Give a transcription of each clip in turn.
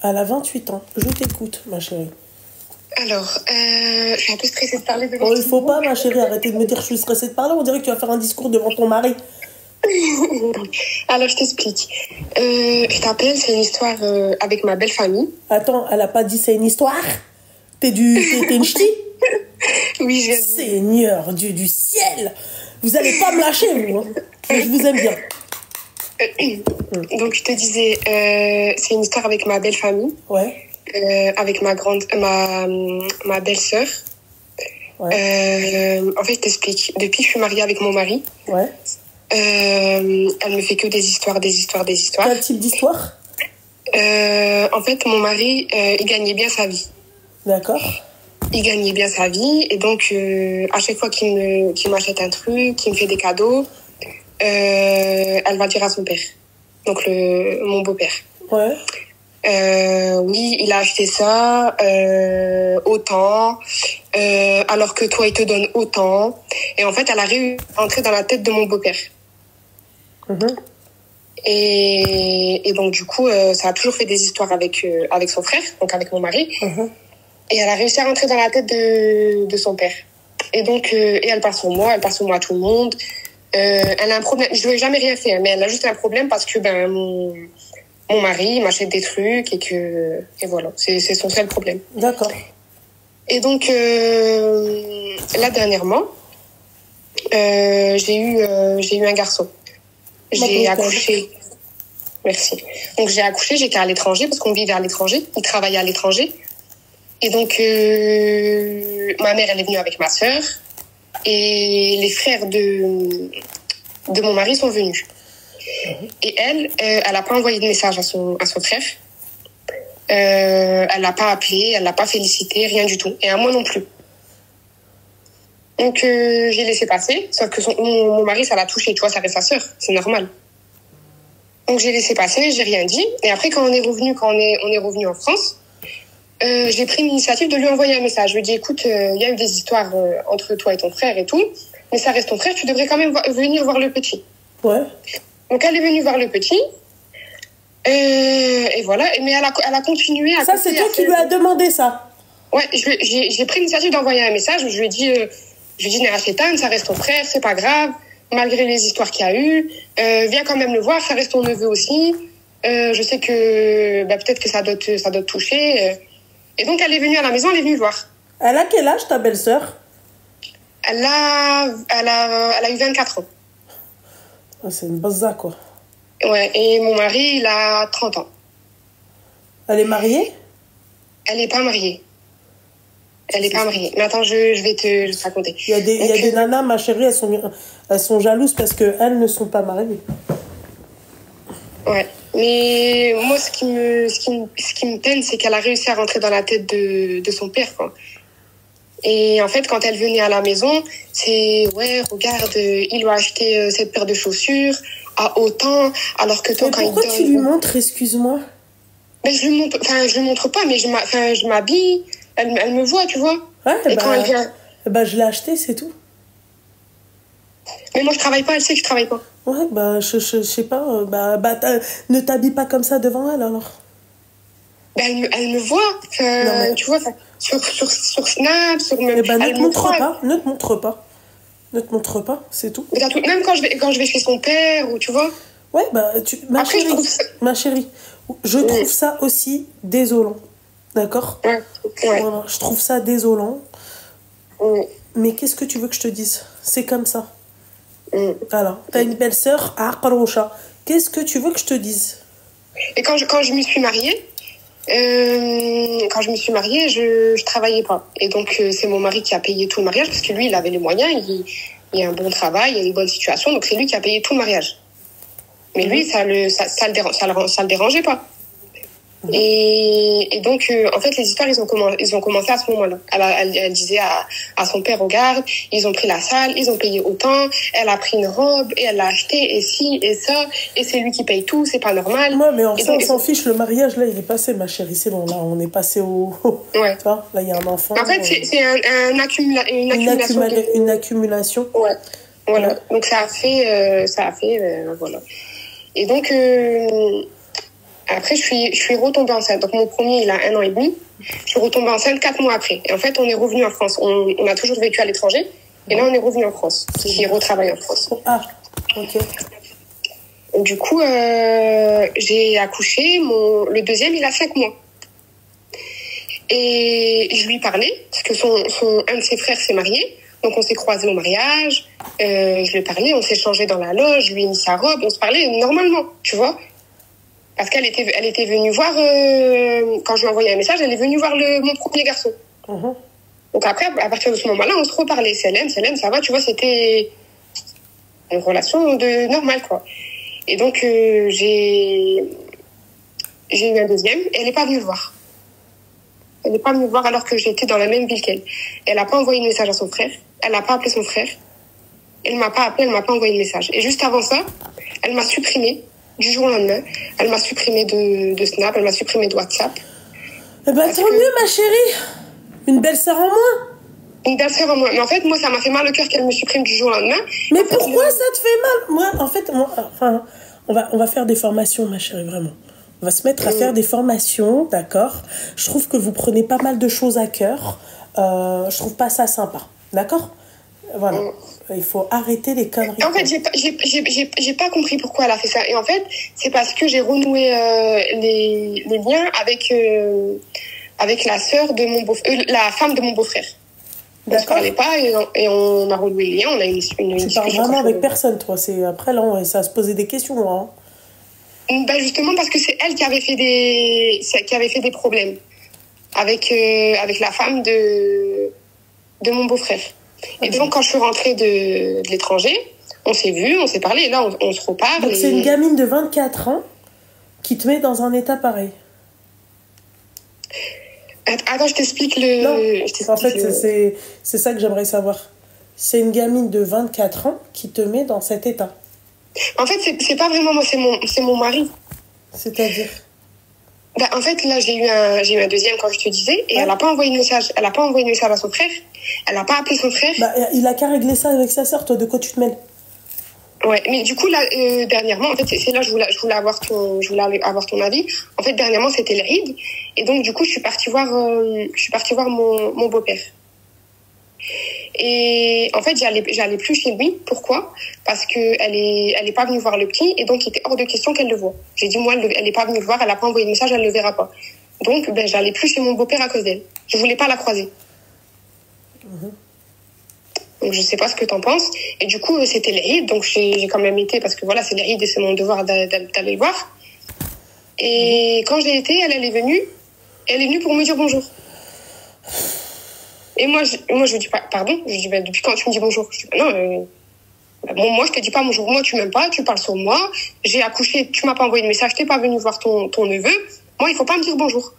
Elle a 28 ans. Je t'écoute, ma chérie. Alors, je suis un peu stressée de parler devant Oh, il faut pas, ma chérie, arrêtez de me dire que je suis stressée de parler. On dirait que tu vas faire un discours devant ton mari. Alors, je t'explique. Je t'appelle, c'est une histoire avec ma belle famille. Attends, elle a pas dit c'est une histoire? T'es une ch'ti? Oui, je Seigneur, Dieu du ciel! Vous allez pas me lâcher, vous. Hein. Je vous aime bien. Donc, je te disais, c'est une histoire avec ma belle famille. Ouais. Avec ma belle-sœur. Ouais. En fait, je t'explique. Depuis que je suis mariée avec mon mari, Ouais. elle me fait que des histoires. Quel type d'histoire? En fait, mon mari, il gagnait bien sa vie. D'accord. Il gagnait bien sa vie et donc à chaque fois qu'il m'achète un truc, qu'il me fait des cadeaux, elle va dire à son père, donc mon beau-père. Ouais. Oui, il a acheté ça autant, alors que toi il te donne autant. Et en fait, elle a réussi à entrer dans la tête de mon beau-père. Et donc du coup, ça a toujours fait des histoires avec son frère, donc avec mon mari. Et elle a réussi à rentrer dans la tête de son père. Et donc, et elle part sur moi à tout le monde. Elle a un problème. Je lui ai jamais rien fait, mais elle a juste un problème parce que mon mari m'achète des trucs et voilà, c'est son seul problème. D'accord. Et donc, là dernièrement, j'ai eu un garçon. J'ai accouché. Merci. Donc j'ai accouché, j'étais à l'étranger parce qu'on vivait à l'étranger. Il travaillait à l'étranger. Et donc, ma mère, elle est venue avec ma sœur et les frères de mon mari sont venus. Et elle a pas envoyé de message à son frère. Elle l'a pas appelé, elle l'a pas félicité, rien du tout. Et à moi non plus. Donc, j'ai laissé passer. Sauf que mon mari, ça l'a touché, tu vois, ça reste sa sœur. C'est normal. Donc, j'ai laissé passer, j'ai rien dit. Et après, quand on est revenu en France, j'ai pris l'initiative de lui envoyer un message. Je lui ai dit, écoute, il y a eu des histoires entre toi et ton frère et tout, mais ça reste ton frère, tu devrais quand même venir voir le petit. Ouais. Donc, elle est venue voir le petit. Et voilà. Mais elle a continué à... Ça, c'est toi qui lui as demandé ça? Ouais, j'ai pris l'initiative d'envoyer un message où je lui ai dit, Néha Chétane, ça reste ton frère, c'est pas grave, malgré les histoires qu'il y a eu, viens quand même le voir, ça reste ton neveu aussi. Je sais que peut-être que ça doit te toucher. Et donc, elle est venue à la maison, elle est venue voir. Elle a quel âge, ta belle-sœur? Elle a eu 24 ans. Ah, c'est une bazza, quoi. Ouais, et mon mari, il a 30 ans. Elle est mariée? Elle n'est pas mariée. Mais attends, je vais te raconter. Il y a des nanas, ma chérie, elles sont jalouses parce qu'elles ne sont pas mariées. Ouais. Mais moi, ce qui me peine, c'est qu'elle a réussi à rentrer dans la tête de son père, quoi. Et en fait, quand elle venait à la maison, c'est, ouais, regarde, il lui a acheté cette paire de chaussures à autant, alors que toi, mais pourquoi tu lui montres, excuse-moi? Ben, je lui montre pas, mais je m'habille, elle me voit, tu vois. Ouais, et quand elle vient... je l'ai acheté, c'est tout. Mais moi, je travaille pas, elle sait que je travaille pas. Ouais, je sais pas, ne t'habille pas comme ça devant elle, alors. Ben, elle me voit, mais... tu vois, sur Snap, sur... ne te montre pas, c'est tout. Même quand je vais chez son père, ou tu vois. Ouais, ma chérie, je trouve ça aussi désolant, d'accord? Ouais. Voilà, je trouve ça désolant. Mais qu'est-ce que tu veux que je te dise? C'est comme ça. Voilà, t'as une belle-sœur à Aqroucha. Qu'est-ce que tu veux que je te dise? Et quand je me suis mariée, je travaillais pas. Et donc, c'est mon mari qui a payé tout le mariage, parce que lui, il avait les moyens, il a un bon travail, il a une bonne situation, donc c'est lui qui a payé tout le mariage. Mais lui, ça le dérangeait pas. Et donc, en fait, les histoires, ils ont commencé à ce moment-là. Elle disait à son père, regarde, ils ont pris la salle, ils ont payé autant, elle a pris une robe, et elle l'a acheté, et ci, et ça, et c'est lui qui paye tout, c'est pas normal. Ouais, mais on s'en fiche, le mariage, là, il est passé, ma chérie, c'est bon, là, on est passé au... Ouais. Tu vois, là, il y a un enfant. En fait, c'est une accumulation. Ouais, voilà. Donc, ça a fait, voilà. Et donc... Après, je suis retombée enceinte. Donc, mon premier, il a 1 an et demi. Je suis retombée enceinte 4 mois après. Et en fait, on est revenu en France. On a toujours vécu à l'étranger. Et là, on est revenu en France. Qui retravaille en France. Ah, ok. Du coup, j'ai accouché. Le deuxième, il a 5 mois. Et je lui parlais, parce que un de ses frères s'est marié. Donc, on s'est croisés au mariage. Je lui ai parlé, on s'est changé dans la loge. Je lui ai mis sa robe. On se parlait normalement, tu vois. Parce qu'elle était venue voir, quand je lui ai envoyé un message, elle est venue voir mon premier garçon. Donc après, à partir de ce moment-là, on se reparlait. Célène, ça va, tu vois, c'était une relation normale, quoi. Et donc, j'ai eu un deuxième, et elle n'est pas venue le voir. Elle n'est pas venue le voir alors que j'étais dans la même ville qu'elle. Elle n'a pas envoyé de message à son frère, elle n'a pas appelé son frère, elle ne m'a pas appelé, elle ne m'a pas envoyé de message. Et juste avant ça, elle m'a supprimé. Du jour au lendemain, elle m'a supprimé de Snap, elle m'a supprimé de WhatsApp. Eh ben, tant mieux, ma chérie. Une belle sœur en moins. Une belle sœur en moins. Mais en fait, moi, ça m'a fait mal au cœur qu'elle me supprime du jour au lendemain. Mais pourquoi ça te fait mal? Moi, en fait, on va faire des formations, ma chérie, vraiment. On va se mettre à faire des formations, d'accord? Je trouve que vous prenez pas mal de choses à cœur. Je trouve pas ça sympa, d'accord? Voilà. Il faut arrêter les conneries. En fait, j'ai pas compris pourquoi elle a fait ça. Et en fait, c'est parce que j'ai renoué les liens avec la sœur de mon la femme de mon beau-frère. On se parlait pas et on a renoué les liens. On a une discussion. Tu parles vraiment avec personne, toi. Après, là, ça se posait des questions, hein. Ben justement parce que c'est elle qui avait fait des problèmes avec la femme de mon beau-frère. Et donc, quand je suis rentrée de l'étranger, on s'est vus, on s'est parlé, et là, on se reparle. Donc, c'est une gamine de 24 ans qui te met dans un état pareil. Attends, je t'explique en fait, c'est ça que j'aimerais savoir. C'est une gamine de 24 ans qui te met dans cet état. En fait, c'est pas vraiment moi, c'est mon mari. C'est-à-dire? En fait, là, j'ai eu un deuxième, comme je te disais, et elle n'a pas envoyé de message. Elle n'a pas envoyé de message à son frère. Elle n'a pas appelé son frère. Il a qu'à régler ça avec sa sœur. Toi, de quoi tu te mêles? Ouais, mais du coup, là, dernièrement, en fait, c'est là que je voulais avoir ton avis. En fait, dernièrement, c'était l'Aïd. Et donc, du coup, je suis partie voir mon beau-père. Et en fait, j'allais plus chez lui. Pourquoi? Parce que elle est pas venue voir le petit, et donc il était hors de question qu'elle le voie. J'ai dit, moi, elle est pas venue le voir, elle a pas envoyé de message, elle le verra pas. Donc, j'allais plus chez mon beau-père à cause d'elle. Je voulais pas la croiser. Donc, je sais pas ce que t'en penses. Et du coup, c'était l'Aïd, donc j'ai quand même été, parce que voilà, c'est l'Aïd et c'est mon devoir d'aller le voir. Et quand j'ai été, elle est venue pour me dire bonjour. Et moi, je lui dis pas, pardon. Je lui dis, depuis quand tu me dis bonjour? Je dis, non, moi, je te dis pas bonjour. Moi, tu m'aimes pas, tu parles sur moi. J'ai accouché, tu m'as pas envoyé de message, t'es pas venu voir ton neveu. Moi, il faut pas me dire bonjour.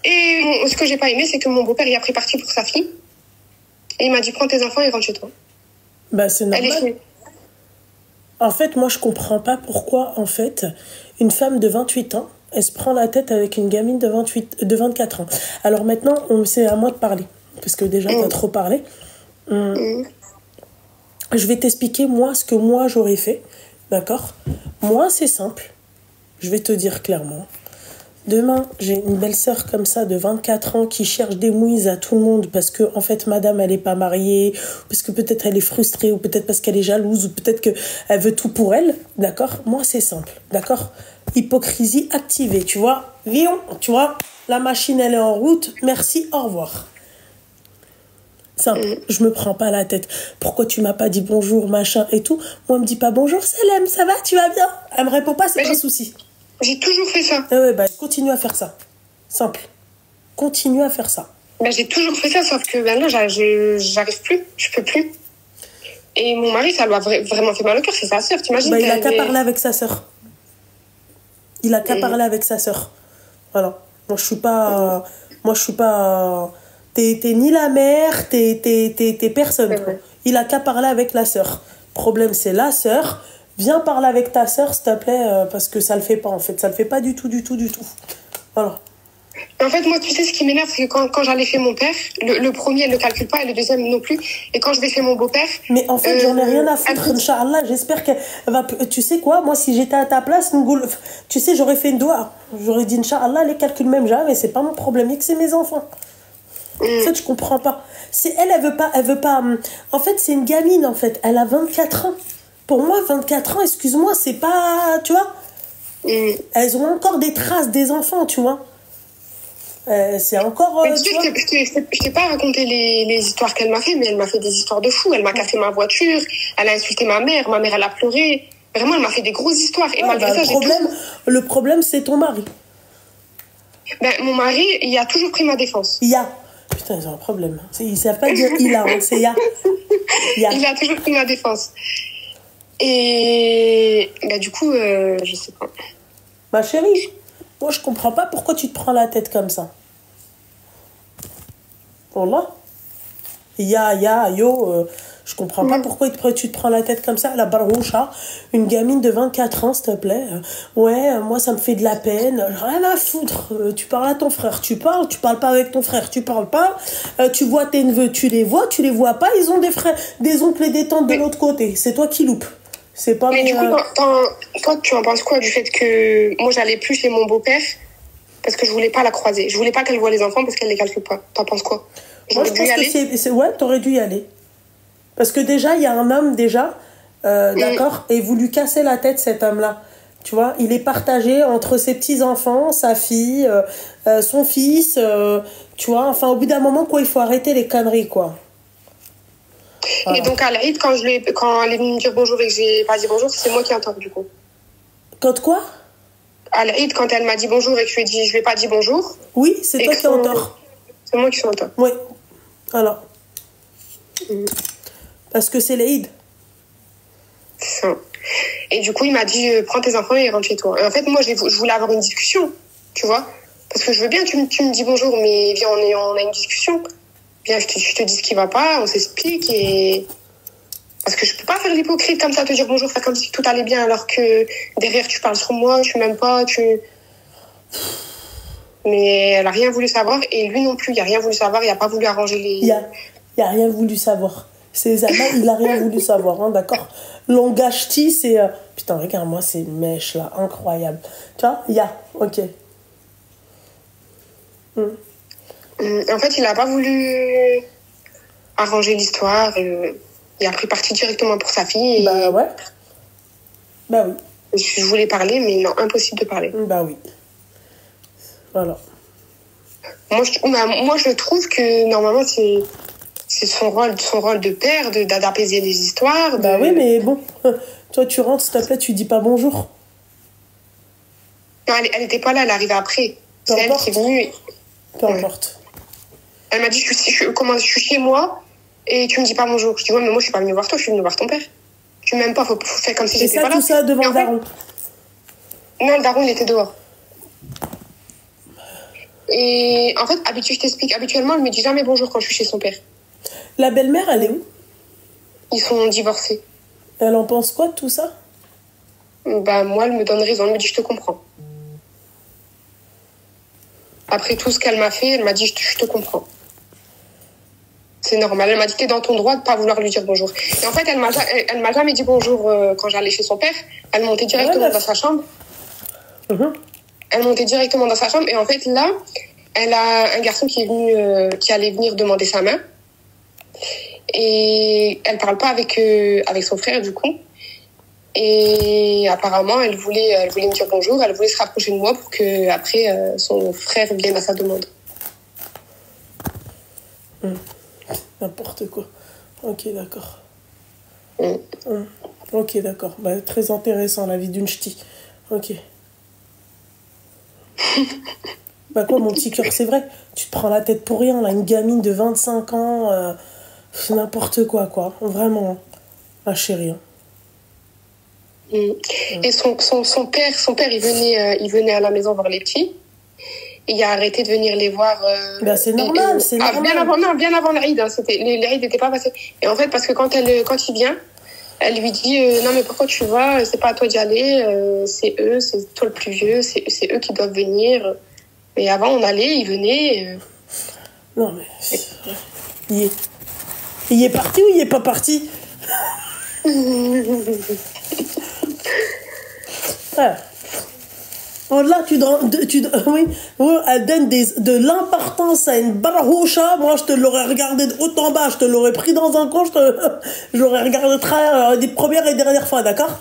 Et ce que j'ai pas aimé, c'est que mon beau-père, il a pris parti pour sa fille. Et il m'a dit, prends tes enfants et rentre chez toi. C'est normal. En fait, moi, je comprends pas pourquoi, en fait, une femme de 28 ans, elle se prend la tête avec une gamine de 24 ans. Alors maintenant, c'est à moi de parler. Parce que déjà, t'as trop parlé. Je vais t'expliquer, moi, ce que moi, j'aurais fait. D'accord? Moi, c'est simple. Je vais te dire clairement. Demain, j'ai une belle sœur comme ça de 24 ans qui cherche des mouilles à tout le monde parce que, en fait, madame, elle n'est pas mariée, parce que peut-être elle est frustrée, ou peut-être parce qu'elle est jalouse, ou peut-être qu'elle veut tout pour elle. D'accord? Moi, c'est simple. D'accord? Hypocrisie activée. Tu vois? Vion, tu vois? La machine, elle est en route. Merci, au revoir. Simple. Je me prends pas la tête. Pourquoi tu m'as pas dit bonjour, machin et tout? Moi, elle me dit pas bonjour, Salem, ça va? Tu vas bien? Elle me répond pas, c'est pas un souci. J'ai toujours fait ça. Continue à faire ça. Simple. Continue à faire ça. J'ai toujours fait ça, sauf que maintenant, j'arrive plus. Je peux plus. Et mon mari, ça lui a vraiment fait mal au cœur. C'est sa sœur, t'imagines? Il a qu'à parler avec sa sœur. Il a qu'à parler avec sa sœur. Voilà. Moi, je suis pas... T'es ni la mère, t'es personne. Il a qu'à parler avec la sœur. Problème, c'est la sœur. Viens parler avec ta sœur, s'il te plaît, parce que ça le fait pas, en fait. Ça le fait pas du tout. Voilà. En fait, moi, tu sais, ce qui m'énerve, c'est que quand j'allais chez mon père, le premier, elle ne le calcule pas, et le deuxième non plus. Et quand je vais chez mon beau-père... Mais en fait, j'en ai rien à foutre, Inch'Allah. J'espère qu'elle va... Tu sais quoi, moi, si j'étais à ta place, tu sais, j'aurais fait une doigt. J'aurais dit, Inch'Allah, les calculs même jamais, c'est pas mon problème, et que c'est mes enfants. En fait, je comprends pas. Elle veut pas... En fait, c'est une gamine, en fait. Elle a 24 ans. Pour moi, 24 ans, excuse-moi, c'est pas... Tu vois, elles ont encore des traces des enfants, tu vois. C'est encore... je t'ai pas raconté les histoires qu'elle m'a fait, mais elle m'a fait des histoires de fou. Elle m'a cassé ma voiture, elle a insulté ma mère, elle a pleuré. Vraiment, elle m'a fait des grosses histoires. Et malgré ça, le problème, c'est ton mari. Ben, mon mari, il a toujours pris ma défense. Putain, ils ont un problème. Ils ne savent pas dire il a, hein, c'est ya. Il a toujours pris ma défense. Et ben, du coup, je sais pas. Ma chérie, moi, je comprends pas pourquoi tu te prends la tête comme ça. Wallah. Je comprends pas pourquoi tu te prends la tête comme ça. La baroucha, une gamine de 24 ans, s'il te plaît. Ouais, moi, ça me fait de la peine. Rien à foutre. Tu parles à ton frère, tu parles pas avec ton frère, tu parles pas. Tu vois tes neveux, tu les vois pas. Ils ont des frères, des oncles et des tantes de l'autre côté. C'est toi qui loupes. C'est pas... Mais du coup, toi, tu en penses quoi du fait que moi, j'allais plus chez mon beau-père parce que je voulais pas la croiser. Je voulais pas qu'elle voie les enfants parce qu'elle les calcule pas. T'en penses quoi? Moi, je pense que ouais, t'aurais dû y aller. Parce que déjà, il y a un homme, d'accord, et vous lui cassez la tête, cet homme-là. Tu vois, il est partagé entre ses petits-enfants, sa fille, son fils, tu vois. Enfin, au bout d'un moment, quoi, il faut arrêter les conneries, quoi. Voilà. Et donc, à l'Aïd, quand elle est venue me dire bonjour et que j'ai pas dit bonjour, c'est moi qui ai tort, du coup. Quand quoi? À l'Aïd, quand elle m'a dit bonjour et que je lui ai pas dit bonjour. Oui, c'est toi qui as tort. C'est moi qui suis en tort. Oui. Alors. Parce que c'est l'Aïd. C'est ça. Et du coup, il m'a dit prends tes enfants et rentre chez toi. Et en fait, moi, je voulais avoir une discussion, tu vois. Parce que je veux bien, tu me dis bonjour, mais viens, on a une discussion. Viens, je te dis ce qui va pas, on s'explique. Et... Parce que je peux pas faire l'hypocrite comme ça, te dire bonjour, faire comme si tout allait bien, alors que derrière, tu parles sur moi, tu m'aimes pas, Mais elle a rien voulu savoir, et lui non plus, il a rien voulu savoir, il a pas voulu arranger les... Il a rien voulu savoir. C'est Zama, il a rien voulu savoir, hein, d'accord. Langage-ti, c'est... Putain, regarde-moi ces mèches, là, incroyable. Tu vois, ok. En fait, il a pas voulu arranger l'histoire, il a pris parti directement pour sa fille. Bah ouais. Bah oui. Je voulais parler, mais non, impossible de parler. Bah oui. Voilà. Moi, je trouve que normalement, c'est son rôle de père, d'apaiser les histoires. Bah oui, mais bon, toi, tu rentres, s'il te plaît, tu dis pas bonjour. Non, elle était pas là, elle est arrivée après. C'est elle qui est venue. Peu importe. Elle m'a dit, je suis chez moi et tu me dis pas bonjour. Je dis, ouais, mais moi, je suis pas venue voir toi, je suis venue voir ton père. Tu m'aimes pas, faut faire comme si j'étais pas là. Et ça, tout ça devant le daron? Non, le daron, il était dehors. Et en fait, je t'explique, habituellement, elle me dit jamais bonjour quand je suis chez son père. La belle-mère, elle est où? Ils sont divorcés. Elle en pense quoi de tout ça? Bah, moi, elle me donne raison, elle me dit, je te comprends. Après tout ce qu'elle m'a fait, elle m'a dit, je te comprends. C'est normal. Elle m'a dit, t'es dans ton droit de pas vouloir lui dire bonjour. Et en fait, elle m'a jamais dit bonjour quand j'allais chez son père. Elle montait directement dans sa chambre. Elle montait directement dans sa chambre. Et en fait, là, elle a un garçon qui allait venir demander sa main. Et elle parle pas avec son frère, du coup. Et apparemment, elle voulait me dire bonjour. Elle voulait se rapprocher de moi pour que après son frère vienne à sa demande. N'importe quoi. Ok, d'accord. Ok, d'accord. Bah, très intéressant, la vie d'une ch'ti. Ok. Bah quoi, mon petit cœur, c'est vrai. Tu te prends la tête pour rien, là. Une gamine de 25 ans, c'est n'importe quoi, quoi. Vraiment. Ma chérie. Et son père, il venait à la maison voir les petits. Et il a arrêté de venir les voir. C'est normal, c'est normal. Bien avant l'Aïd. L'Aïd n'était pas passé. Et en fait, parce que quand il vient, elle lui dit non, mais pourquoi tu vas? C'est pas à toi d'y aller. C'est eux, c'est toi le plus vieux. C'est eux qui doivent venir. Mais avant, on allait, il venait. Non, mais... Il est parti ou il est pas parti? Ah. Oh là, oui, elle donne de l'importance à une barahoucha. Moi, je te l'aurais regardé de haut en bas, je te l'aurais pris dans un coin, je l'aurais regardé de travers des premières et dernières fois, d'accord?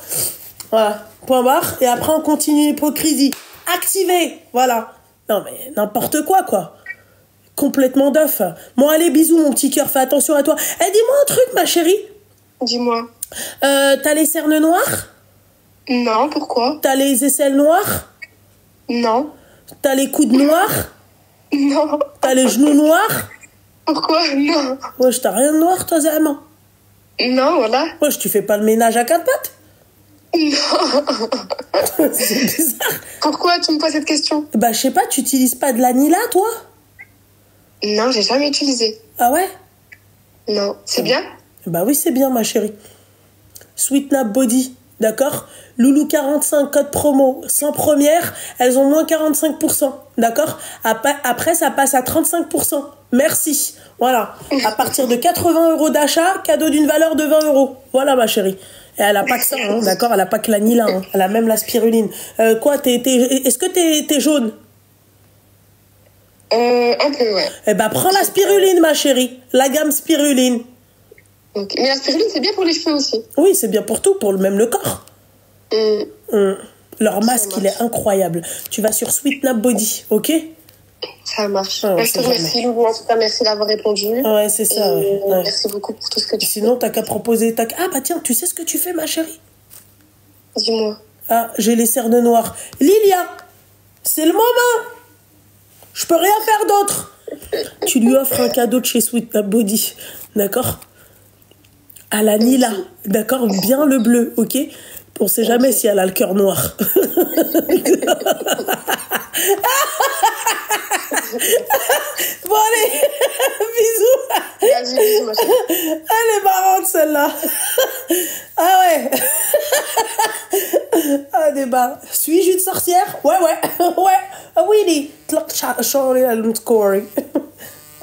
Voilà, point barre. Et après, on continue l'hypocrisie. Activé, voilà. Non, mais n'importe quoi. Complètement d'œuf. Bon, allez, bisous, mon petit cœur, fais attention à toi. Eh, dis-moi un truc, ma chérie. Dis-moi. T'as les cernes noires? Non, pourquoi? T'as les aisselles noires? Non. T'as les coudes noirs? Non. T'as les genoux noirs? Pourquoi? Non. Wesh, t'as rien de noir, toi, Zama? Non, voilà. Wesh, tu fais pas le ménage à quatre pattes? Non. C'est bizarre. Pourquoi tu me poses cette question? Bah, je sais pas, tu utilises pas de l'anila, toi? Non, j'ai jamais utilisé. Ah ouais? Non. C'est bien? Bah oui, c'est bien, ma chérie. Sweet Nap Body, d'accord? Loulou 45, code promo, sans première, elles ont moins 45%, d'accord? Après, ça passe à 35%. Merci. Voilà. À partir de 80 € d'achat, cadeau d'une valeur de 20 €. Voilà, ma chérie. Et elle a pas que ça, hein, d'accord? Elle a pas que l'anila, hein. Elle a même la spiruline. Est-ce que t'es jaune? Un peu, ouais. Eh ben, prends la spiruline, ma chérie. La gamme spiruline. Okay. Mais la spiruline, c'est bien pour les cheveux aussi. Oui, c'est bien pour tout, pour même le corps. Leur masque, il est incroyable. Tu vas sur Sweet Nap Body, ok? Ça marche. Je te remercie, Loulou. En tout cas, merci d'avoir répondu. Ouais, c'est ça. Ouais. Merci beaucoup pour tout ce que tu fais. Sinon, t'as qu'à proposer. Ah, bah tiens, tu sais ce que tu fais, ma chérie? Dis-moi. Ah, j'ai les cernes noires. Lilia, c'est le moment. Je peux rien faire d'autre. Tu lui offres un cadeau de chez Sweet Nap Body, d'accord? À la Nila, d'accord? Bien le bleu, ok? On sait jamais si elle a le cœur noir. Bon, allez, bisous. Vas-y, bisous, ma chérie. Elle est marrante, celle-là. Ah ouais. Ah, des barres. Suis-je une sorcière? Ouais. Ah oui, dis. Oh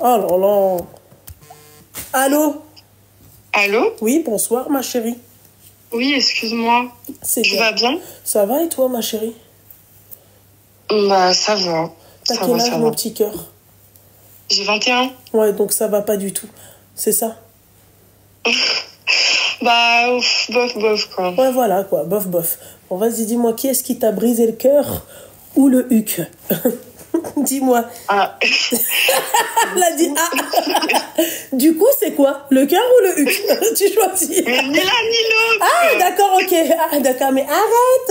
là là. Allô? Allô? Oui, bonsoir, ma chérie. Oui, excuse-moi. Tu vas bien? Ça va et toi, ma chérie? Bah, ça va. T'as quel âge, mon petit cœur? J'ai 21. Ouais, donc ça va pas du tout. C'est ça? Bah, bof, quoi. Ouais, voilà, quoi. Bof. Bon, vas-y, dis-moi, qui est-ce qui t'a brisé le cœur ou le huc? Dis-moi. Ah. Elle a dit ah. Du coup, c'est quoi? Le cœur ou le huc? Tu choisis. Ni l'un ni l'autre. Ah, d'accord, ok. Ah, d'accord, mais arrête.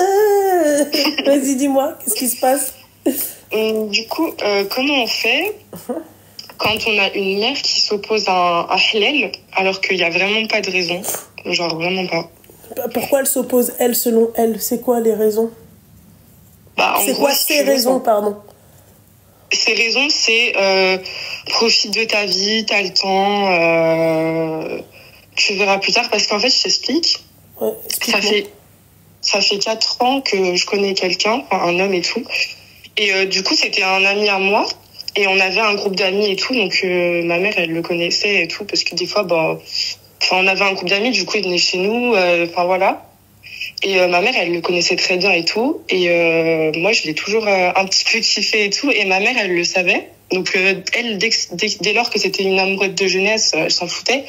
Vas-y, dis-moi, qu'est-ce qui se passe? Du coup, comment on fait quand on a une mère qui s'oppose à halal alors qu'il n'y a vraiment pas de raison? Genre, vraiment pas. Pourquoi elle s'oppose, elle, selon elle? C'est quoi les raisons? Bah, c'est quoi ses raisons, pardon? Ses raisons, c'est profite de ta vie, t'as le temps, tu verras plus tard. Parce qu'en fait, je t'explique. Ouais, ça fait 4 ans que je connais quelqu'un, enfin, un homme et tout. Et du coup, c'était un ami à moi. Et on avait un groupe d'amis et tout. Donc, ma mère, elle le connaissait et tout. Parce que des fois, on avait un groupe d'amis. Du coup, il venait chez nous. Enfin, voilà. Et ma mère, elle le connaissait très bien et tout. Et moi, je l'ai toujours un petit peu kiffé et tout. Et ma mère, elle le savait. Donc, elle, dès lors que c'était une amoureuse de jeunesse, elle s'en foutait.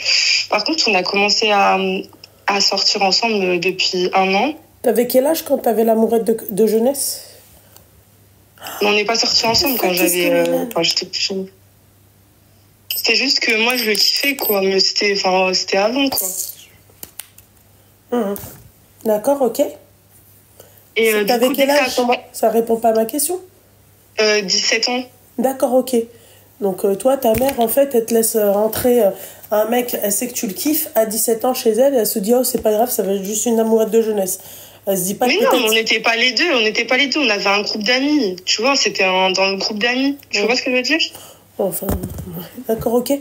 Par contre, on a commencé à sortir ensemble depuis 1 an. T'avais quel âge quand t'avais l'amourette de jeunesse? Mais on n'est pas sortis ensemble quand j'étais plus jeune. C'était juste que moi, je le kiffais, quoi. Mais c'était avant, quoi. D'accord, ok. Et t'avais quel âge? Ça répond pas à ma question. 17 ans. D'accord, ok. Donc toi, ta mère, en fait, elle te laisse rentrer un mec, elle sait que tu le kiffes, à 17 ans chez elle, et elle se dit, oh, c'est pas grave, ça va être juste une amourette de jeunesse. Elle se dit pas. Mais non, on n'était pas les deux, on avait un groupe d'amis. Tu vois, c'était dans le groupe d'amis. Tu vois ce que je veux dire? Enfin, d'accord, ok.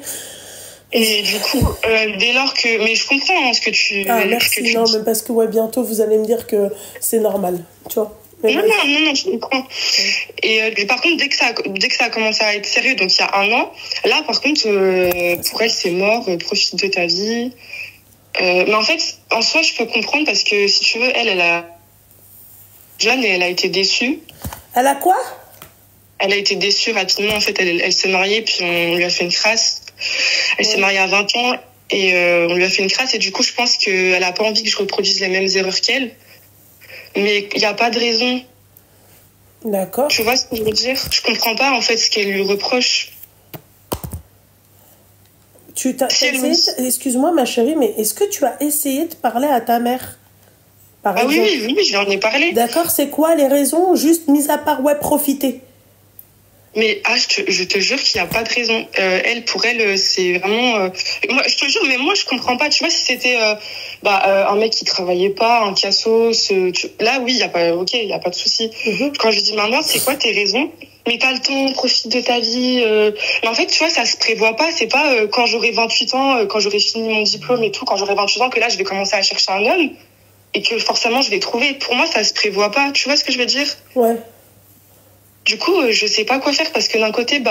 Et du coup, dès lors que... Mais je comprends ce que tu... Ah, merci, non, mais parce que, ouais, bientôt, vous allez me dire que c'est normal, tu vois. Non, je comprends. Et par contre, dès que ça a commencé à être sérieux, donc il y a un an, là, par contre, pour elle, c'est mort, profite de ta vie. Mais en fait, en soi, je peux comprendre parce que, si tu veux, elle a jeune et elle a été déçue. Elle a quoi? Elle a été déçue rapidement. En fait, elle s'est mariée, puis on lui a fait une crasse. Elle s'est mariée à 20 ans et on lui a fait une crasse. Et du coup, je pense qu'elle a pas envie que je reproduise les mêmes erreurs qu'elle. Mais il n'y a pas de raison. D'accord. Tu vois ce que je veux dire? Je comprends pas, en fait, ce qu'elle lui reproche. Excuse-moi, ma chérie, mais est-ce que tu as essayé de parler à ta mère? Par exemple. Oui, j'en ai parlé. D'accord, c'est quoi les raisons, juste mis à part, profiter? Mais je te jure qu'il n'y a pas de raison. Pour elle, c'est vraiment... moi, je te jure, mais moi, je comprends pas. Tu vois, si c'était un mec qui travaillait pas, un cassos... là, oui, il n'y a pas de souci. Quand je dis maman, c'est quoi tes raisons? Mais t'as le temps, profite de ta vie. Mais en fait, tu vois, ça se prévoit pas. C'est pas quand j'aurai 28 ans, quand j'aurai fini mon diplôme et tout, quand j'aurai 28 ans, que là, je vais commencer à chercher un homme et que forcément, je vais trouver. Pour moi, ça se prévoit pas. Tu vois ce que je veux dire? Ouais. Du coup, je sais pas quoi faire parce que d'un côté,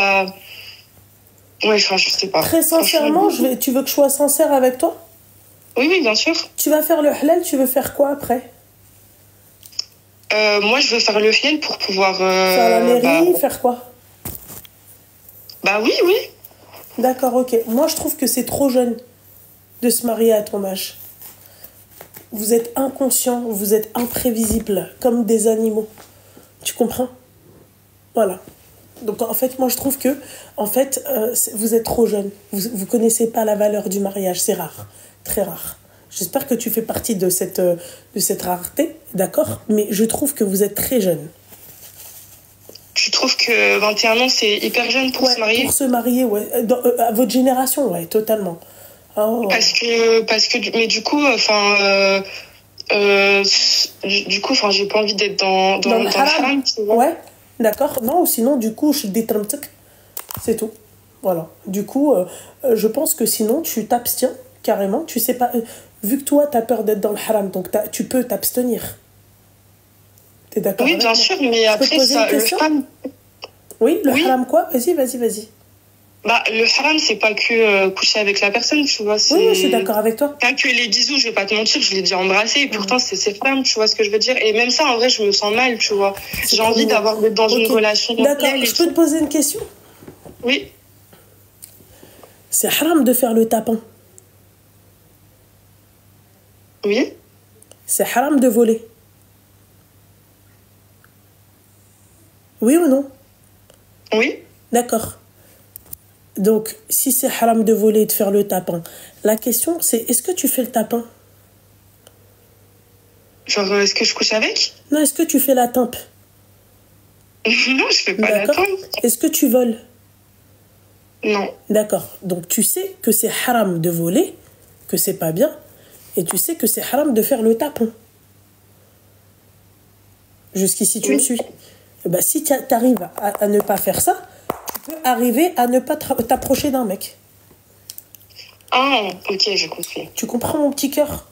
je sais pas. Très sincèrement, tu veux que je sois sincère avec toi? Oui, bien sûr. Tu vas faire le halal, tu veux faire quoi après? Moi, je veux faire le halal pour pouvoir... faire la mairie, faire quoi? Oui. D'accord, ok. Moi, je trouve que c'est trop jeune de se marier à ton âge. Vous êtes inconscient, vous êtes imprévisible, comme des animaux. Tu comprends? Voilà. Donc en fait, moi je trouve que vous êtes trop jeune. Vous connaissez pas la valeur du mariage, c'est rare, très rare. J'espère que tu fais partie de cette rareté, d'accord? Mais je trouve que vous êtes très jeune. Tu trouves que 21 ans c'est hyper jeune pour se marier? Pour se marier, ouais. À votre génération, ouais, totalement. Oh. Parce que mais du coup, j'ai pas envie d'être dans le haram, tu vois. Ouais. D'accord, non, sinon, du coup, je détramtek, c'est tout. Voilà. Du coup, je pense que sinon, tu t'abstiens carrément. Tu sais pas, vu que toi, tu as peur d'être dans le haram, donc tu peux t'abstenir. T'es d'accord? Oui, bien sûr, mais après, ça, le haram. Oui, le haram quoi? Vas-y. Le haram, c'est pas que coucher avec la personne, tu vois. Oui, je suis d'accord avec toi. Pas que les bisous, je vais pas te mentir, je l'ai déjà embrassé, et pourtant, c'est haram, tu vois ce que je veux dire. Et même ça, en vrai, je me sens mal, tu vois. J'ai envie d'être dans une relation. D'accord, je peux te poser une question? Oui. C'est haram de faire le tapin. Oui. C'est haram de voler. Oui ou non? Oui. D'accord. Donc, si c'est haram de voler et de faire le tapin, la question c'est, est-ce que tu fais le tapin? Genre, est-ce que je couche avec? Non, est-ce que tu fais la tempe? Non, je fais pas la tempe. Est-ce que tu voles? Non. D'accord. Donc, tu sais que c'est haram de voler, que c'est pas bien, et tu sais que c'est haram de faire le tapin. Jusqu'ici, tu me suis. Si tu arrives à ne pas faire ça, tu peux arriver à ne pas t'approcher d'un mec. Ah, ok, j'ai compris. Tu comprends mon petit cœur?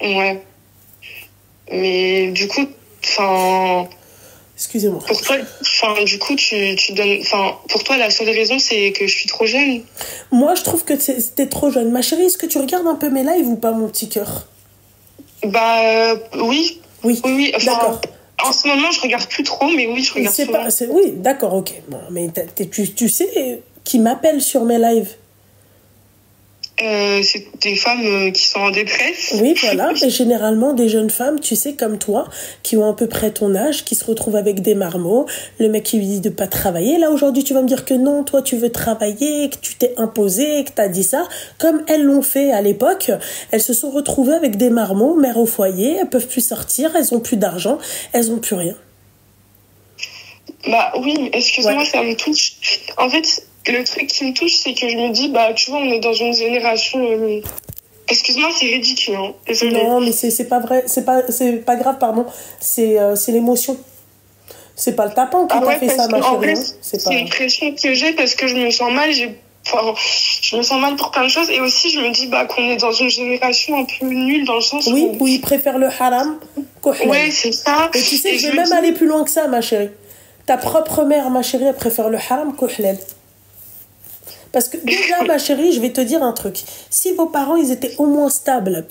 Ouais. Mais du coup, excusez-moi. Pour toi, du coup, tu donnes... pour toi, la seule raison, c'est que je suis trop jeune? Moi, je trouve que t'es trop jeune. Ma chérie, est-ce que tu regardes un peu mes lives ou pas, mon petit cœur? Oui. Oui, d'accord. En ce moment, je regarde plus trop, mais oui, je regarde souvent. Oui, d'accord, ok. Bon, mais tu sais qui m'appelle sur mes lives? C'est des femmes qui sont en détresse. Oui, voilà. Et généralement, des jeunes femmes, tu sais, comme toi, qui ont à peu près ton âge, qui se retrouvent avec des marmots. Le mec qui lui dit de pas travailler. Là, aujourd'hui, tu vas me dire que non, toi, tu veux travailler, que tu t'es imposé, que t'as dit ça. Comme elles l'ont fait à l'époque, elles se sont retrouvées avec des marmots, mères au foyer. Elles peuvent plus sortir, elles ont plus d'argent, elles ont plus rien. Oui, excuse-moi, ça me touche. En fait... Le truc qui me touche, c'est que je me dis, tu vois, on est dans une génération... Excuse-moi, c'est ridicule, hein. Désolée. Non, mais c'est pas vrai, c'est pas grave, pardon. C'est l'émotion. C'est pas le tapin qui t'a fait ça, ma chérie. Vrai, c'est une pression que j'ai parce que je me sens mal, je me sens mal pour plein de choses. Et aussi, je me dis qu'on est dans une génération un peu nulle dans le sens où ils préfèrent le haram Ouais, c'est ça. Et tu sais, je vais même aller plus loin que ça, ma chérie. Ta propre mère, ma chérie, elle préfère le haram qu'au halal. Parce que déjà, ma chérie, je vais te dire un truc. Si vos parents, ils étaient au moins stables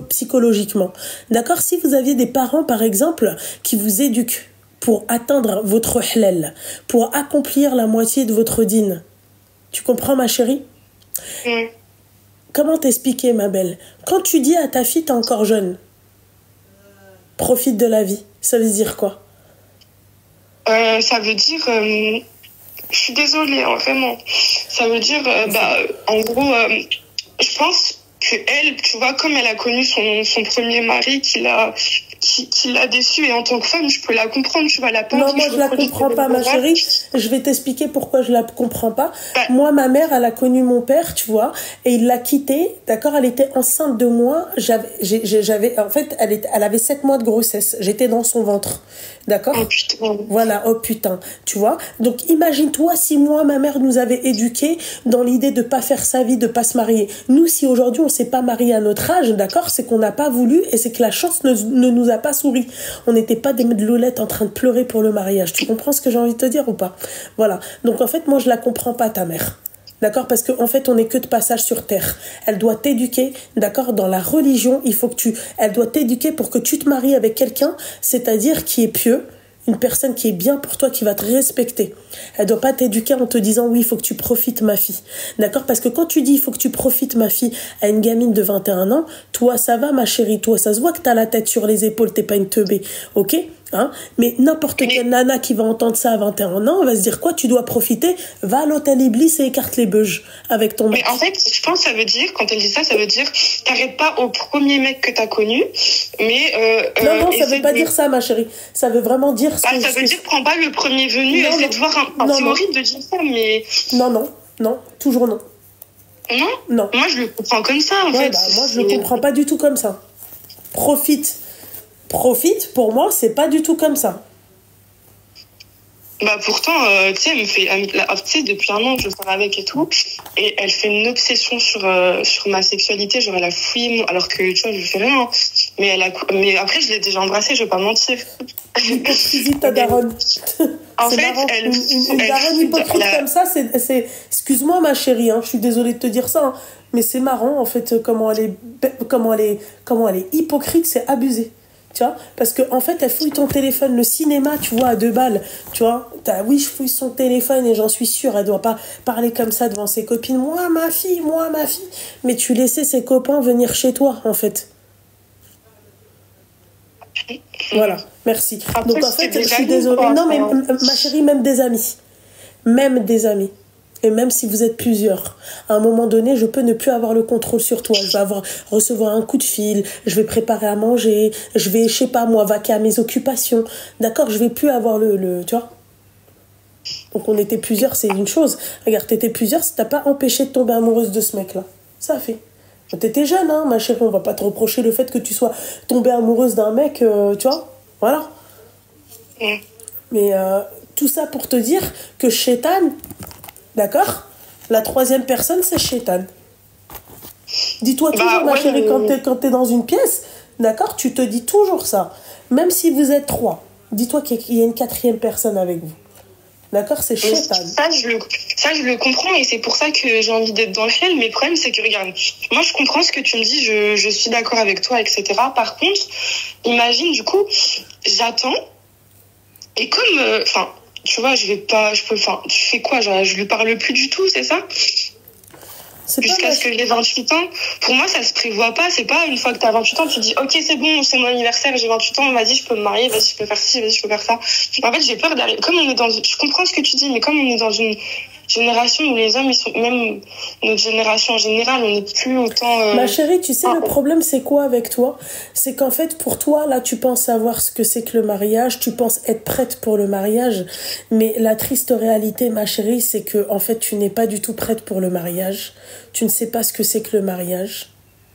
psychologiquement, d'accord? Si vous aviez des parents, par exemple, qui vous éduquent pour atteindre votre halal, pour accomplir la moitié de votre dîne, tu comprends, ma chérie? Comment t'expliquer, ma belle? Quand tu dis à ta fille, t'es encore jeune, profite de la vie, ça veut dire quoi? Ça veut dire... je suis désolée, hein, vraiment. Ça veut dire, en gros, je pense que elle, tu vois, comme elle a connu son premier mari qui l'a déçue, et en tant que femme, je peux la comprendre, tu vois, la peine. Non, moi je la comprends pas, ma chérie. Je vais t'expliquer pourquoi je la comprends pas. Moi, ma mère, elle a connu mon père, tu vois, et il l'a quitté, d'accord? Elle était enceinte de moi. En fait, elle avait 7 mois de grossesse. J'étais dans son ventre, d'accord? Oh putain. Voilà, oh putain, tu vois. Donc imagine-toi si moi, ma mère nous avait éduqués dans l'idée de pas faire sa vie, de pas se marier. Nous, si aujourd'hui on s'est pas marié à notre âge, d'accord, c'est qu'on n'a pas voulu et c'est que la chance ne nous a pas souri. On n'était pas des loulettes en train de pleurer pour le mariage. Tu comprends ce que j'ai envie de te dire ou pas? Voilà. Donc en fait, moi, je la comprends pas, ta mère. D'accord? Parce qu'en fait, on n'est que de passage sur terre. Elle doit t'éduquer, d'accord? Dans la religion, elle doit t'éduquer pour que tu te maries avec quelqu'un, c'est-à-dire qui est pieux, une personne qui est bien pour toi, qui va te respecter. Elle doit pas t'éduquer en te disant oui, il faut que tu profites, ma fille. D'accord? Parce que quand tu dis il faut que tu profites, ma fille, à une gamine de 21 ans, toi, ça va, ma chérie, toi, ça se voit que t'as la tête sur les épaules, t'es pas une teubée. Ok? Hein? Mais n'importe quelle nana qui va entendre ça à 21 ans, va se dire quoi, tu dois profiter, va à l'hôtel Iblis et écarte les beuges avec ton mec. Mais en fait, je pense que ça veut dire, quand elle dit ça veut dire t'arrêtes pas au premier mec que t'as connu, mais... non, ça veut pas dire ça, ma chérie. Ça veut vraiment dire... ça veut dire prends pas le premier venu, essaie de voir c'est horrible de dire ça, mais... Non, toujours non. Non? Moi, je le comprends comme ça, en fait. Moi, je le comprends pas du tout comme ça. Profite, pour moi, c'est pas du tout comme ça. Bah pourtant, tu sais, tu sais, depuis un an, je sors avec et tout, et elle fait une obsession sur ma sexualité, genre elle a fouillé, alors que tu vois, je fais rien. Mais après, je l'ai déjà embrassée, je vais pas mentir. Hypocrisie, ta daronne. En fait, marrant. Une daronne hypocrite comme ça, c'est... Excuse-moi, ma chérie, hein, je suis désolée de te dire ça, hein, mais c'est marrant, en fait, comment elle est hypocrite, c'est abusé. Tu vois, parce que en fait elle fouille ton téléphone, le cinéma, tu vois, à 2 balles, tu vois, oui, je fouille son téléphone et j'en suis sûre, elle doit pas parler comme ça devant ses copines, moi ma fille, mais tu laissais ses copains venir chez toi, en fait. Voilà, merci. Après, donc en fait, je suis désolée, non mais ma chérie, même des amis, et même si vous êtes plusieurs, à un moment donné, je peux ne plus avoir le contrôle sur toi. Je vais recevoir un coup de fil, je vais préparer à manger, je vais, je sais pas moi, vaquer à mes occupations. D'accord? Je vais plus avoir tu vois? Donc on était plusieurs, c'est une chose. Regarde, t'étais plusieurs, ça t'a pas empêché de tomber amoureuse de ce mec-là. Ça a fait. T'étais jeune, hein, ma chérie, on va pas te reprocher le fait que tu sois tombée amoureuse d'un mec, tu vois? Voilà. Mais tout ça pour te dire que Shaitan... D'accord? La 3e personne, c'est Shaitan. Dis-toi toujours, ma chérie, quand t'es dans une pièce, d'accord? Tu te dis toujours ça. Même si vous êtes 3, dis-toi qu'il y a une 4e personne avec vous. D'accord? C'est Shaitan. Ça, je le comprends et c'est pour ça que j'ai envie d'être dans le ciel. Mais le problème, c'est que, regarde, moi, je comprends ce que tu me dis, je suis d'accord avec toi, etc. Par contre, imagine, du coup, j'attends et comme... tu vois, tu fais quoi, genre, je lui parle plus du tout, c'est ça? Jusqu'à ce que j'ai 28 ans. Pour moi, ça se prévoit pas. C'est pas une fois que t'as 28 ans, tu dis, ok, c'est bon, c'est mon anniversaire, j'ai 28 ans, vas-y, je peux me marier, vas-y, je peux faire ci, vas-y, je peux faire ça. En fait, j'ai peur d'arriver. Je comprends ce que tu dis, mais comme on est dans une génération où les hommes, ils sont, même notre génération en général, on n'est plus autant... Ma chérie, tu sais, le problème, c'est quoi avec toi? C'est qu'en fait, pour toi, là, tu penses savoir ce que c'est que le mariage, tu penses être prête pour le mariage, mais la triste réalité, ma chérie, c'est que, en fait, tu n'es pas du tout prête pour le mariage. Tu ne sais pas ce que c'est que le mariage.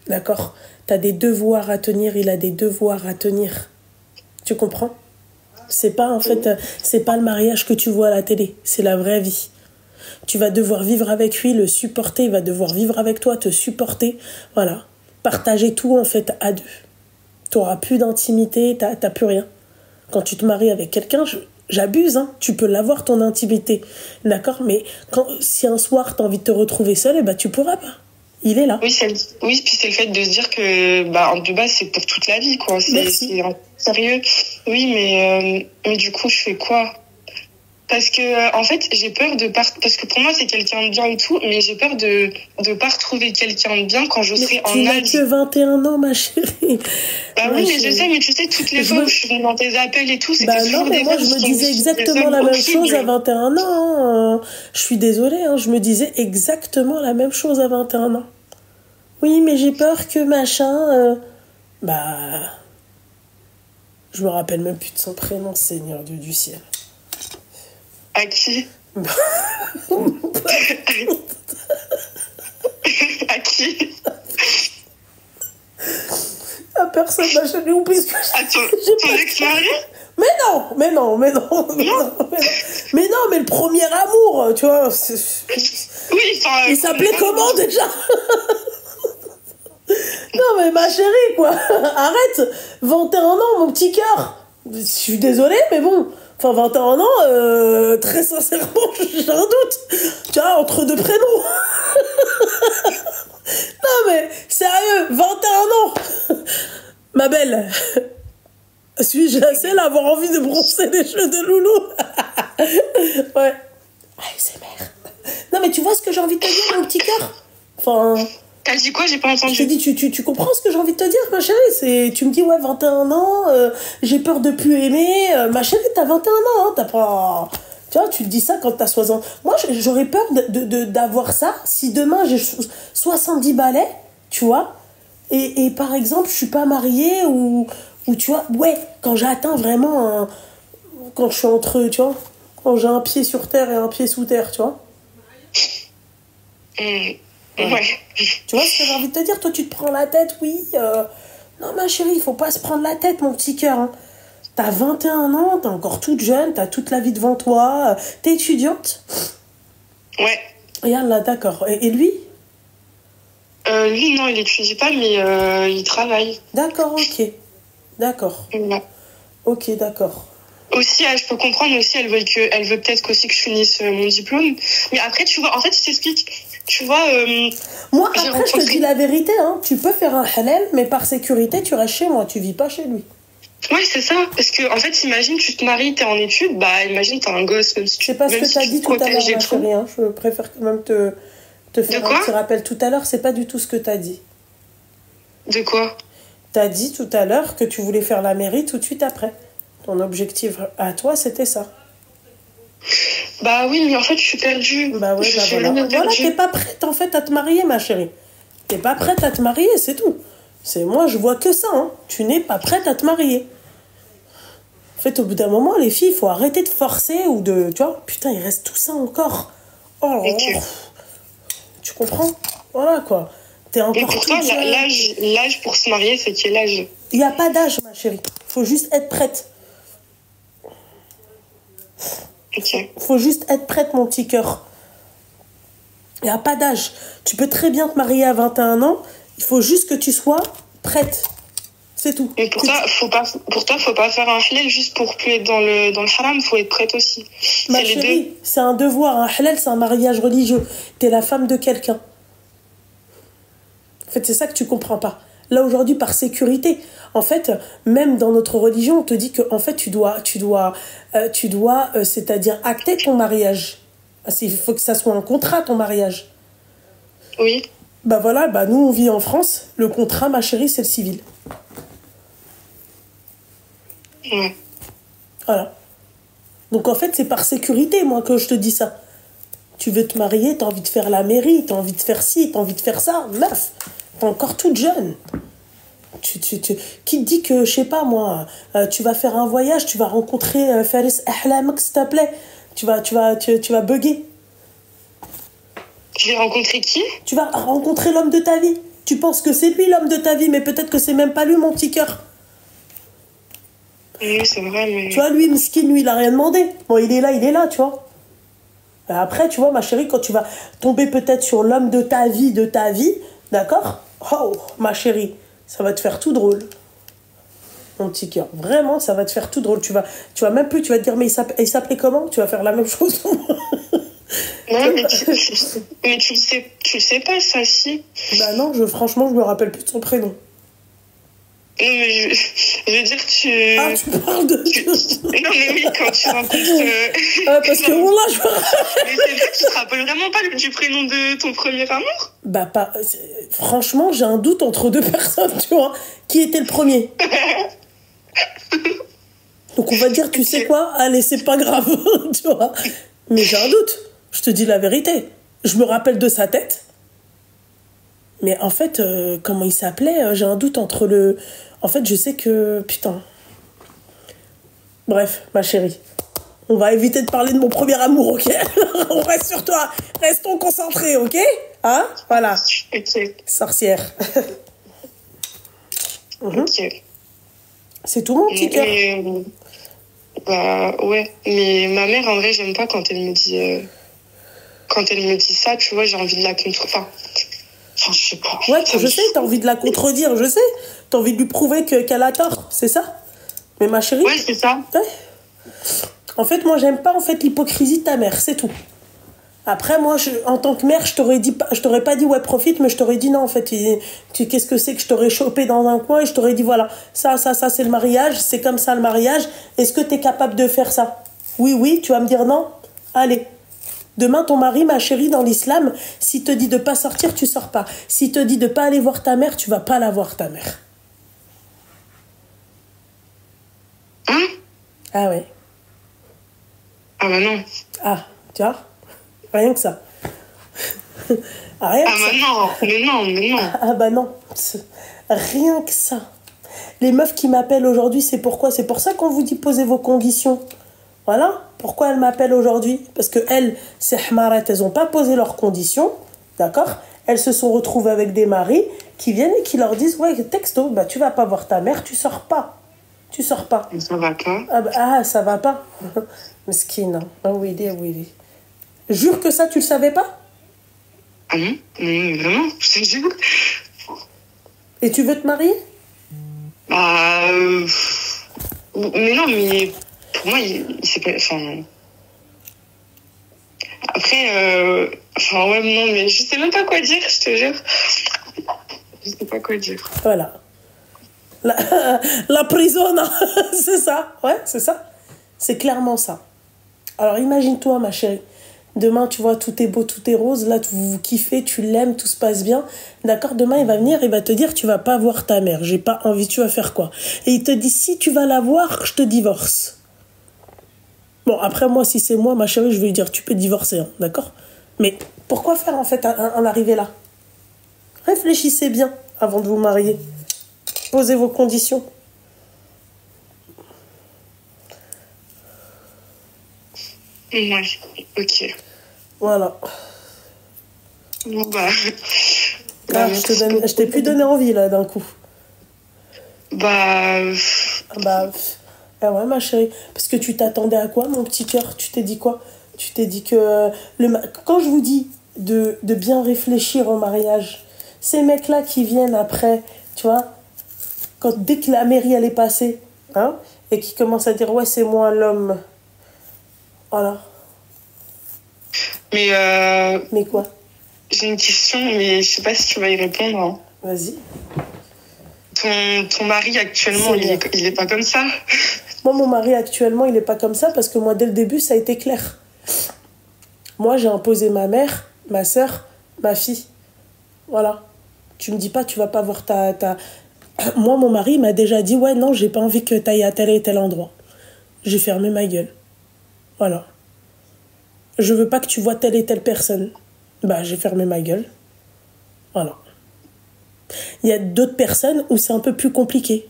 D'accord? Tu as des devoirs à tenir, il a des devoirs à tenir. Tu comprends? C'est pas, en fait, c'est pas le mariage que tu vois à la télé, c'est la vraie vie. Tu vas devoir vivre avec lui, le supporter, il va devoir vivre avec toi, te supporter. Voilà. Partager tout, en fait, à 2. T'auras plus d'intimité, t'as plus rien. Quand tu te maries avec quelqu'un, j'abuse, hein, tu peux l'avoir ton intimité, d'accord, mais si un soir t'as envie de te retrouver seule, eh ben tu pourras pas. Il est là. Oui, puis c'est le fait de se dire que de base c'est pour toute la vie, quoi. C'est sérieux. Oui, mais du coup je fais quoi? Parce que en fait j'ai peur parce que pour moi c'est quelqu'un de bien et tout, mais j'ai peur de pas retrouver quelqu'un de bien quand je serai en âge. Tu n'as que 21 ans, ma chérie. Bah oui, mais je sais, mais tu sais, toutes les fois où je suis venue dans tes appels et tout, c'était toujours non, mais moi, je me disais exactement la même chose à 21 ans. Hein. Je suis désolée, hein, je me disais exactement la même chose à 21 ans. Oui, mais j'ai peur que machin... Je me rappelle même plus de son prénom, Seigneur Dieu du ciel. À qui? À qui? À personne, ma chérie, oublie ce que ton ex-mari? Mais non, mais le premier amour, tu vois. Oui, il s'appelait comment déjà? Non, mais ma chérie, quoi. Arrête. 21 ans, mon petit cœur. Je suis désolée, mais bon. Enfin, 21 ans, très sincèrement, j'ai un doute. Tu vois, entre deux prénoms. Non, mais sérieux, 21 ans. Ma belle. Suis-je la seule à avoir envie de brosser les cheveux de Loulou? Ouais. ASMR. Non, mais tu vois ce que j'ai envie de te dire, mon petit cœur? Enfin... T'as dit quoi? J'ai pas entendu. Je t'ai dit, tu comprends ce que j'ai envie de te dire, ma chérie? Tu me dis, ouais, 21 ans, j'ai peur de plus aimer. Ma chérie, t'as 21 ans, hein, t'as pas... Tu vois, tu te dis ça quand t'as 60 ans. Moi, j'aurais peur d'avoir ça si demain j'ai 70 balais, tu vois, et par exemple, je suis pas mariée ou tu vois, ouais, quand j'atteins vraiment quand je suis entre, tu vois, quand j'ai un pied sur terre et un pied sous terre, tu vois. Ouais. Tu vois ce que j'ai envie de te dire? Toi, tu te prends la tête, oui. Non, ma chérie, il faut pas se prendre la tête, mon petit cœur. Hein. T'as 21 ans, t'es encore toute jeune, t'as toute la vie devant toi. T'es étudiante? Ouais. Regarde là, d'accord. Et lui? Lui, non, il étudie pas, mais il travaille. D'accord, ok. D'accord. Ouais. Ok, d'accord. Aussi, je peux comprendre aussi, elle veut peut-être aussi que je finisse mon diplôme. Mais après, tu vois, en fait, je t'explique. Tu vois, moi, après, je te dis la vérité, hein. Tu peux faire un halal, mais par sécurité, tu restes chez moi, tu vis pas chez lui. Ouais, c'est ça. Parce que, en fait, imagine, tu te maries, t'es en études, imagine, t'as un gosse, même si tu... Je sais pas ce que t'as dit tout à l'heure, ma chérie, hein. Je préfère quand même te faire un petit rappel. Tout à l'heure, c'est pas du tout ce que t'as dit. De quoi? T'as dit tout à l'heure que tu voulais faire la mairie tout de suite après. Ton objectif à toi, c'était ça. Bah oui, mais en fait, je suis perdue. Bah ouais, voilà. Voilà, t'es pas prête, en fait, à te marier, ma chérie. T'es pas prête à te marier, c'est tout. Moi, je vois que ça, hein. Tu n'es pas prête à te marier. En fait, au bout d'un moment, les filles, il faut arrêter de forcer ou de... Tu vois, putain, il reste tout ça encore. Oh, tu comprends? Voilà, quoi. T'es encore... Et pour toi, l'âge pour se marier, c'est quel âge? Il n'y a pas d'âge, ma chérie. Faut juste être prête. Ok. Faut juste être prête, mon petit cœur. Il n'y a pas d'âge. Tu peux très bien te marier à 21 ans. Il faut juste que tu sois prête. C'est tout. Mais pour toi, faut pas faire un halal juste pour plus être dans le haram. Faut être prête aussi. Ma chérie, c'est un devoir. Un halal, c'est un mariage religieux. T'es la femme de quelqu'un. En fait, c'est ça que tu comprends pas. Là, aujourd'hui, par sécurité. En fait, même dans notre religion, on te dit que, en fait, tu dois, c'est-à-dire acter ton mariage. Il faut que ça soit un contrat, ton mariage. Oui. Bah voilà, nous, on vit en France. Le contrat, ma chérie, c'est le civil. Ouais. Voilà. Donc, en fait, c'est par sécurité, moi, que je te dis ça. Tu veux te marier, t'as envie de faire la mairie, t'as envie de faire ci, t'as envie de faire ça. Meuf, t'es encore toute jeune. Qui te dit que, je sais pas moi, tu vas faire un voyage, tu vas rencontrer Faris Ahlamak, s'il te plaît. Tu vas bugger. Je vais rencontrer qui? Tu vas rencontrer l'homme de ta vie. Tu penses que c'est lui l'homme de ta vie, mais peut-être que c'est même pas lui, mon petit cœur. Oui, c'est vrai, mais... Tu vois, lui, Mskin, lui, il a rien demandé. Bon, il est là, tu vois. Après, tu vois, ma chérie, quand tu vas tomber peut-être sur l'homme de ta vie, d'accord? Oh, ma chérie, ça va te faire tout drôle. mon petit cœur. Vraiment, ça va te faire tout drôle. Tu vas même plus, tu vas te dire, mais il s'appelait comment? Tu vas faire la même chose. Non, mais tu le sais pas, ça, si. Bah non, franchement, je me rappelle plus de son prénom. Non, mais je veux dire, Ah, tu parles de... Non, mais oui, quand tu rencontres... parce que bon, là, je... Mais c'est vrai que tu te rappelles vraiment pas du prénom de ton premier amour? Bah, pas... Franchement, j'ai un doute entre deux personnes, tu vois. Qui était le premier? Donc, on va dire, tu sais quoi? Allez, c'est pas grave, tu vois. Mais j'ai un doute. Je te dis la vérité. Je me rappelle de sa tête. Mais en fait, comment il s'appelait? J'ai un doute entre le... En fait, je sais que... Putain. Bref, ma chérie. On va éviter de parler de mon premier amour, ok? On reste sur toi. Restons concentrés, ok? Hein? Voilà. Ok. Sorcière. Ok. C'est tout mon petit cœur. Bah, ouais. Mais ma mère, en vrai, j'aime pas quand elle me dit... Quand elle me dit ça, tu vois, j'ai envie de la contredire. Enfin, je sais pas. Ouais, je sais, t'as envie de la contredire, je sais. T'as envie de lui prouver qu'elle a tort, c'est ça? Mais ma chérie... Ouais, c'est ça. Ouais. En fait, moi, j'aime pas l'hypocrisie de ta mère, c'est tout. Après, moi, en tant que mère, je t'aurais pas dit, ouais, profite, mais je t'aurais dit, non, en fait, qu'est-ce que c'est que je t'aurais chopé dans un coin et je t'aurais dit, voilà, ça, c'est le mariage, c'est comme ça le mariage. Est-ce que t'es capable de faire ça? Oui, tu vas me dire non? Allez. Demain, ton mari, ma chérie, dans l'islam, s'il te dit de pas sortir, tu sors pas. S'il te dit de pas aller voir ta mère, tu vas pas la voir, ta mère. Hein? Ah ouais. Ah bah non. Ah, tu vois? Rien que ça. Rien que ça. Non, mais non. Ah bah non. Rien que ça. Les meufs qui m'appellent aujourd'hui, c'est pourquoi? C'est pour ça qu'on vous dit posez vos conditions. Voilà. Pourquoi elles m'appellent aujourd'hui? Parce que elles, ces hmarettes, elles n'ont pas posé leurs conditions. D'accord? Elles se sont retrouvées avec des maris qui viennent et qui leur disent, ouais, texto, bah tu vas pas voir ta mère, tu sors pas. Tu sors pas. Ça va pas. Ça va pas. Mesquine. Ah oui, oui. Jure que ça, tu le savais pas? Ah non, vraiment, je te jure. Et tu veux te marier? Bah... Mais non, mais pour moi, il s'est pas... Enfin... Après, enfin, ouais, non, mais je sais même pas quoi dire, je te jure. Je sais pas quoi dire. Voilà. La prison, c'est ça. Ouais, c'est ça. C'est clairement ça. Alors, imagine-toi, ma chérie. Demain, tu vois, tout est beau, tout est rose. Là, vous kiffez, tu l'aimes, tout se passe bien. D'accord? Demain, il va venir, il va te dire, tu vas pas voir ta mère. J'ai pas envie, tu vas faire quoi? Et il te dit, si tu vas la voir, je te divorce. Bon, après, moi, si c'est moi, ma chérie, je vais lui dire, tu peux divorcer, hein, d'accord? Mais pourquoi faire, en fait, en arriver là? Réfléchissez bien avant de vous marier. Posez vos conditions. Ouais, ok. Voilà. Bon, bah... je t'ai plus donné envie, là, d'un coup. Bah... Ah ouais, ma chérie. Parce que tu t'attendais à quoi, mon petit cœur? Tu t'es dit quoi? Tu t'es dit que... Quand je vous dis de bien réfléchir au mariage, ces mecs-là qui viennent après, tu vois, dès que la mairie, elle est passée, hein, et qui commencent à dire, ouais, c'est moi l'homme. Voilà. Mais quoi? J'ai une question, mais je sais pas si tu vas y répondre. Hein. Vas-y. Ton mari actuellement, il est pas comme ça? Moi, mon mari actuellement, il est pas comme ça parce que moi, dès le début, ça a été clair. Moi, j'ai imposé ma mère, ma soeur, ma fille. Voilà. Tu me dis pas, tu vas pas voir ta... Moi, mon mari m'a déjà dit, ouais, non, j'ai pas envie que t'ailles à tel et tel endroit. J'ai fermé ma gueule. Voilà. Je veux pas que tu vois telle et telle personne. Bah, j'ai fermé ma gueule. Voilà. Il y a d'autres personnes où c'est un peu plus compliqué.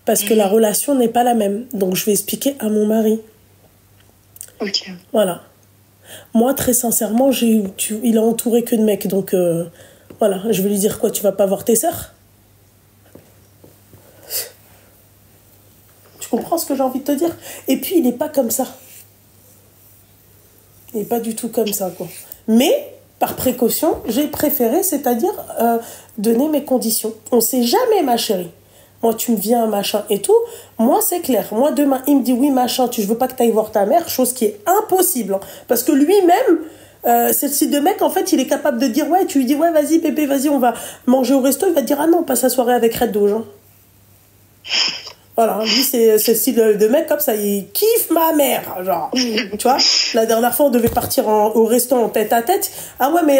Parce que la relation n'est pas la même. Donc, je vais expliquer à mon mari. Ok. Voilà. Moi, très sincèrement, il a entouré que de mecs. Donc, voilà. Je vais lui dire quoi? Tu vas pas voir tes sœurs? Tu comprends ce que j'ai envie de te dire? Et puis, il n'est pas comme ça. Il n'est pas du tout comme ça, quoi. Mais, par précaution, j'ai préféré, c'est-à-dire donner mes conditions. On ne sait jamais, ma chérie. Moi, tu me viens, machin et tout. Moi, c'est clair. Moi, demain, il me dit oui, machin, je veux pas que tu ailles voir ta mère, chose qui est impossible. Hein. Parce que lui-même, c'est le style de mec, en fait, il est capable de dire ouais, tu lui dis ouais, vas-y, bébé, vas-y, on va manger au resto. Il va te dire ah non, passe la soirée avec Red Dog. Hein. Voilà, lui, c'est le style de mec comme ça, il kiffe ma mère, genre, tu vois. La dernière fois, on devait partir au resto en tête à tête. Ah ouais, mais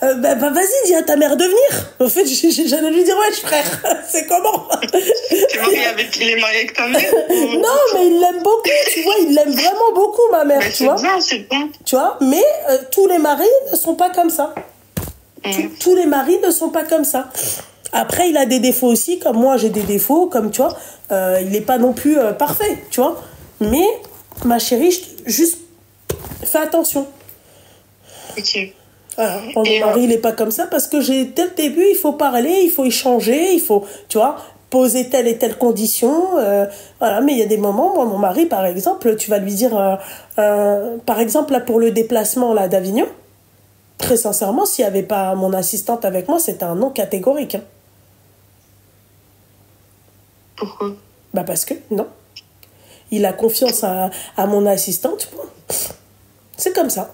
bah, vas-y, dis à ta mère de venir. En fait, j'allais lui dire, ouais, frère, c'est comment? Il est marié avec ta mère? Non, mais il l'aime beaucoup, tu vois, il l'aime vraiment beaucoup, ma mère, tu vois. C'est bien. Tu vois, mais tous les maris ne sont pas comme ça. Tous les maris ne sont pas comme ça. Après, il a des défauts aussi, comme moi j'ai des défauts, comme tu vois, il n'est pas non plus parfait, tu vois. Mais, ma chérie, juste fais attention. Ok. Voilà. Mon mari, il n'est pas comme ça parce que dès le début, il faut parler, il faut échanger, il faut, tu vois, poser telle et telle condition. Voilà, mais il y a des moments, moi, mon mari, par exemple, tu vas lui dire, par exemple, là, pour le déplacement là, d'Avignon, très sincèrement, s'il n'y avait pas mon assistante avec moi, c'était un non catégorique. Hein. Pourquoi? Bah parce que, non. Il a confiance à mon assistante. C'est comme ça.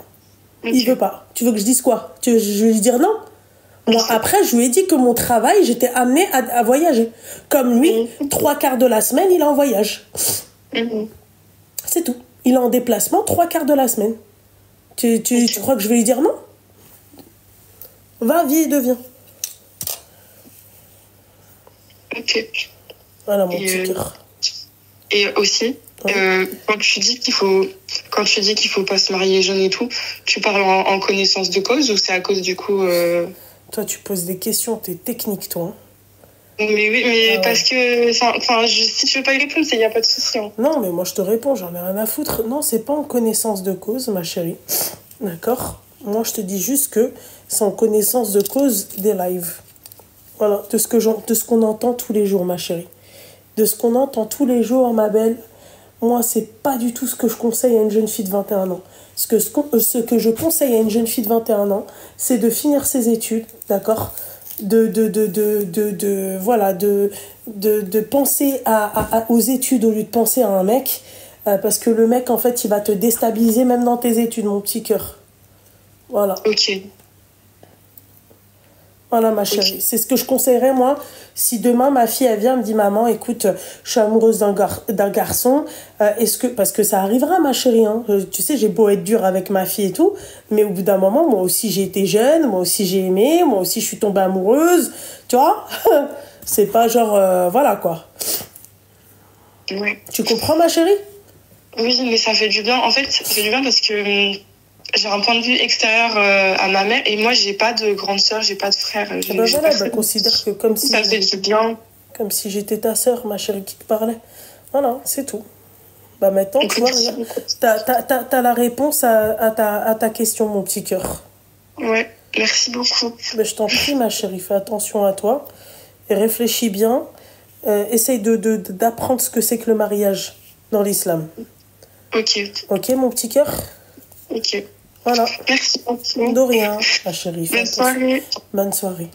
Okay. Il veut pas. Tu veux que je dise quoi? Je vais lui dire non? Moi, après, je lui ai dit que mon travail, j'étais amenée à voyager. Comme lui, 3/4 de la semaine, il est en voyage. C'est tout. Il est en déplacement 3/4 de la semaine. Tu crois que je vais lui dire non? Va, viens, deviens. Ok. Voilà mon petit cœur. Et aussi, quand tu dis qu'il faut pas se marier jeune et tout, tu parles en connaissance de cause ou c'est à cause du coup Toi, tu poses des questions, t'es technique, toi. Hein. Mais oui, mais parce que si tu veux pas y répondre, il y a pas de souci. Hein. Non, mais moi je te réponds, j'en ai rien à foutre. Non, c'est pas en connaissance de cause, ma chérie. D'accord? Moi, je te dis juste que c'est en connaissance de cause des lives. Voilà, de ce qu'on entend tous les jours, ma chérie. De ce qu'on entend tous les jours, ma belle. Moi, c'est pas du tout ce que je conseille à une jeune fille de 21 ans. Ce que je conseille à une jeune fille de 21 ans, c'est de finir ses études, d'accord? De penser aux études au lieu de penser à un mec. Parce que le mec, en fait, il va te déstabiliser même dans tes études, mon petit cœur. Voilà. Ok. Voilà, ma chérie. Okay. C'est ce que je conseillerais, moi. Si demain, ma fille, elle vient, me dit, maman, écoute, je suis amoureuse d'un garçon. Parce que ça arrivera, ma chérie. Hein. Tu sais, j'ai beau être dure avec ma fille et tout. Mais au bout d'un moment, moi aussi, j'ai été jeune. Moi aussi, j'ai aimé. Moi aussi, je suis tombée amoureuse. Tu vois? C'est pas genre... voilà, quoi. Ouais. Tu comprends, ma chérie? Oui, mais ça fait du bien. En fait, ça fait du bien parce que... j'ai un point de vue extérieur à ma mère et moi j'ai pas de grande sœur, j'ai pas de frère. Considère que comme si ça fait du bien. Comme si j'étais ta sœur, ma chérie, qui te parlait. Voilà, c'est tout. Bah maintenant, tu vois, t'as la réponse à ta question, mon petit cœur. Ouais, merci beaucoup. Mais je t'en prie, ma chérie, fais attention à toi et réfléchis bien. Essaye d'apprendre ce que c'est que le mariage dans l'islam. Ok. Ok, mon petit cœur? Ok. Voilà. Merci beaucoup. De rien, ma chérie. Bonne soirée. Bonne soirée.